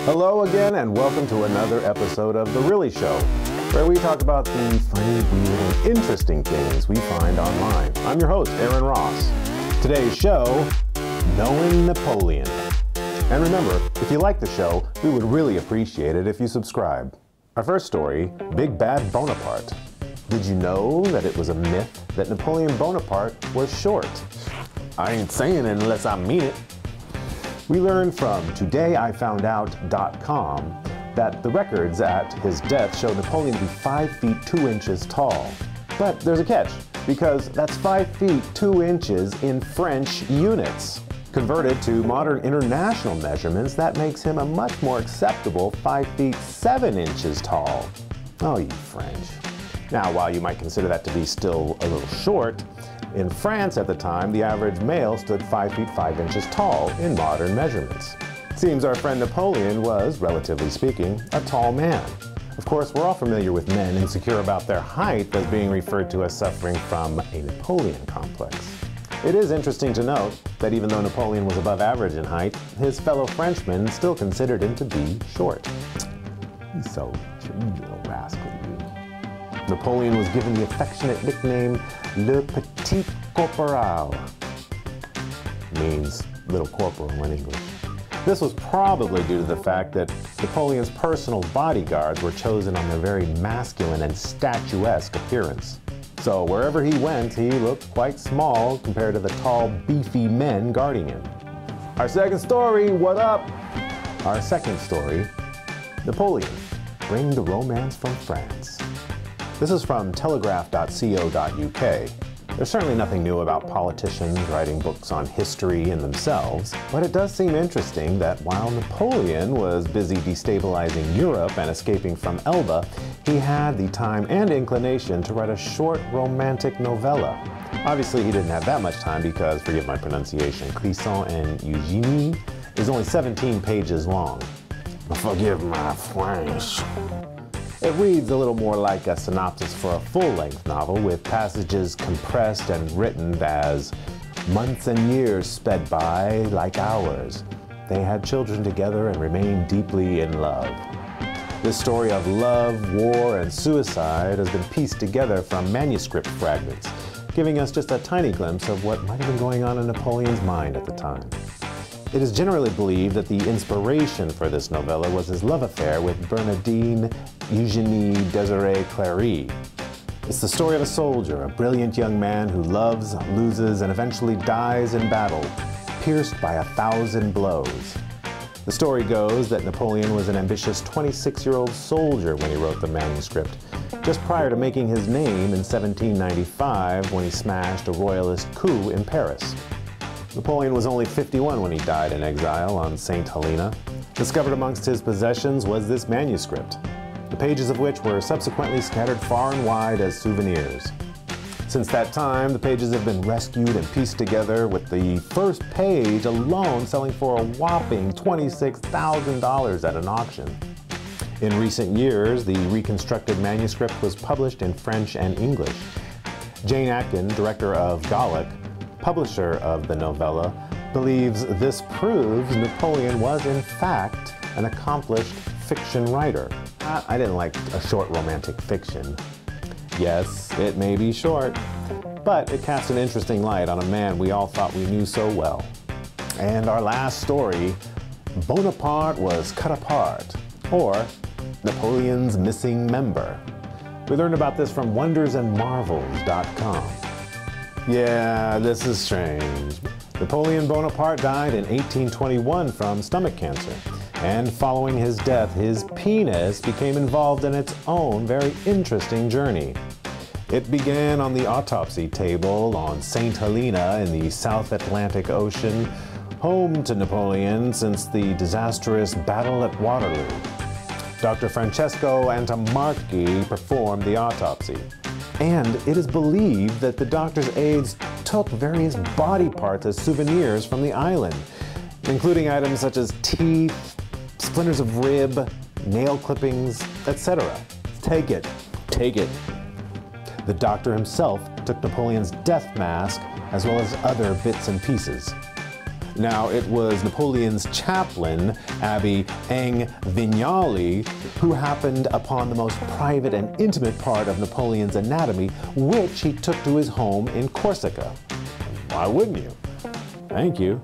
Hello again, and welcome to another episode of The Really Show, where we talk about the funny, weird, and interesting things we find online. I'm your host, Aaron Ross. Today's show, Knowing Napoleon. And remember, if you like the show, we would really appreciate it if you subscribe. Our first story, Big Bad Bonaparte. Did you know that it was a myth that Napoleon Bonaparte was short? I ain't saying it unless I mean it. We learned from todayifoundout.com that the records at his death show Napoleon to be 5 feet 2 inches tall. But there's a catch, because that's 5 feet 2 inches in French units. Converted to modern international measurements, that makes him a much more acceptable 5 feet 7 inches tall. Oh, you French. Now, while you might consider that to be still a little short, in France at the time, the average male stood 5 feet 5 inches tall in modern measurements. Seems our friend Napoleon was, relatively speaking, a tall man. Of course, we're all familiar with men insecure about their height as being referred to as suffering from a Napoleon complex. It is interesting to note that even though Napoleon was above average in height, his fellow Frenchmen still considered him to be short. He's so little rascal. Napoleon was given the affectionate nickname Le Petit Corporal. Means little corporal in English. This was probably due to the fact that Napoleon's personal bodyguards were chosen on their very masculine and statuesque appearance. So wherever he went, he looked quite small compared to the tall, beefy men guarding him. Our second story, what up? Our second story, Napoleon, bring the romance from France. This is from telegraph.co.uk. There's certainly nothing new about politicians writing books on history in themselves, but it does seem interesting that while Napoleon was busy destabilizing Europe and escaping from Elba, he had the time and inclination to write a short romantic novella. Obviously, he didn't have that much time because, forgive my pronunciation, Clisson and Eugénie is only 17 pages long. Forgive my French. It reads a little more like a synopsis for a full-length novel, with passages compressed and written as months and years sped by like hours. They had children together and remained deeply in love. This story of love, war, and suicide has been pieced together from manuscript fragments, giving us just a tiny glimpse of what might have been going on in Napoleon's mind at the time. It is generally believed that the inspiration for this novella was his love affair with Bernardine Eugénie Désirée Clary. It's the story of a soldier, a brilliant young man who loves, loses, and eventually dies in battle, pierced by 1,000 blows. The story goes that Napoleon was an ambitious 26-year-old soldier when he wrote the manuscript, just prior to making his name in 1795 when he smashed a royalist coup in Paris. Napoleon was only 51 when he died in exile on St Helena. Discovered amongst his possessions was this manuscript, the pages of which were subsequently scattered far and wide as souvenirs. Since that time, the pages have been rescued and pieced together, with the first page alone selling for a whopping $26,000 at an auction. In recent years, the reconstructed manuscript was published in French and English. Jane Atkin, director of Gallic, publisher of the novella, believes this proves Napoleon was in fact an accomplished fiction writer. I didn't like a short romantic fiction. Yes, it may be short, but it casts an interesting light on a man we all thought we knew so well. And our last story, Bonaparte was cut apart, or Napoleon's missing member. We learned about this from wondersandmarvels.com. Yeah, this is strange. Napoleon Bonaparte died in 1821 from stomach cancer, and following his death, his penis became involved in its own very interesting journey. It began on the autopsy table on St Helena in the South Atlantic Ocean, home to Napoleon since the disastrous Battle at Waterloo. Dr. Francesco Antamarchi performed the autopsy. And it is believed that the doctor's aides took various body parts as souvenirs from the island, including items such as teeth, splinters of rib, nail clippings, etc. Take it. Take it. The doctor himself took Napoleon's death mask as well as other bits and pieces. Now, it was Napoleon's chaplain, Abbé Vignali, who happened upon the most private and intimate part of Napoleon's anatomy, which he took to his home in Corsica. Why wouldn't you? Thank you.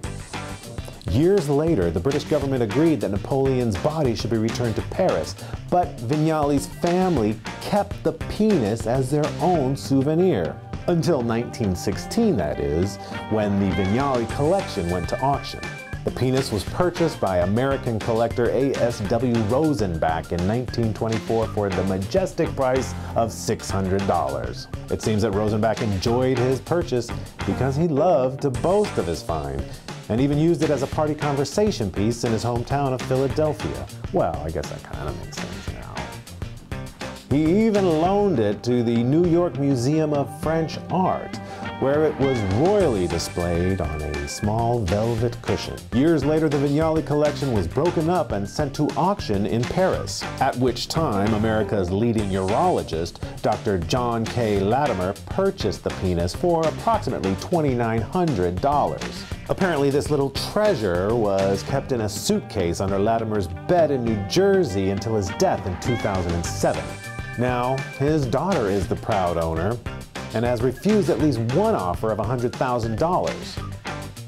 Years later, the British government agreed that Napoleon's body should be returned to Paris, but Vignali's family kept the penis as their own souvenir. Until 1916, that is, when the Vignali collection went to auction. The penis was purchased by American collector A.S.W. Rosenbach in 1924 for the majestic price of $600. It seems that Rosenbach enjoyed his purchase because he loved to boast of his find, and even used it as a party conversation piece in his hometown of Philadelphia. Well, I guess that kind of makes sense now. He even loaned it to the New York Museum of French Art, where it was royally displayed on a small velvet cushion. Years later, the Vignali collection was broken up and sent to auction in Paris, at which time America's leading urologist, Dr. John K. Latimer, purchased the penis for approximately $2,900. Apparently, this little treasure was kept in a suitcase under Latimer's bed in New Jersey until his death in 2007. Now, his daughter is the proud owner and has refused at least one offer of $100,000.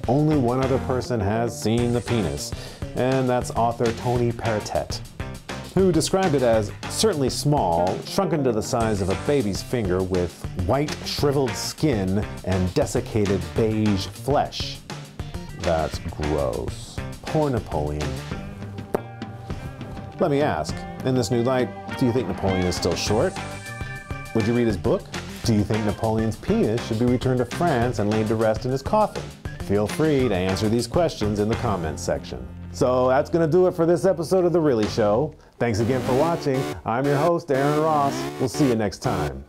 Only one other person has seen the penis, and that's author Tony Perrottet, who described it as certainly small, shrunken to the size of a baby's finger with white shriveled skin and desiccated beige flesh. That's gross. Poor Napoleon. Let me ask, in this new light, do you think Napoleon is still short? Would you read his book? Do you think Napoleon's penis should be returned to France and laid to rest in his coffin? Feel free to answer these questions in the comments section. So that's going to do it for this episode of The Really Show. Thanks again for watching. I'm your host, Aaron Ross. We'll see you next time.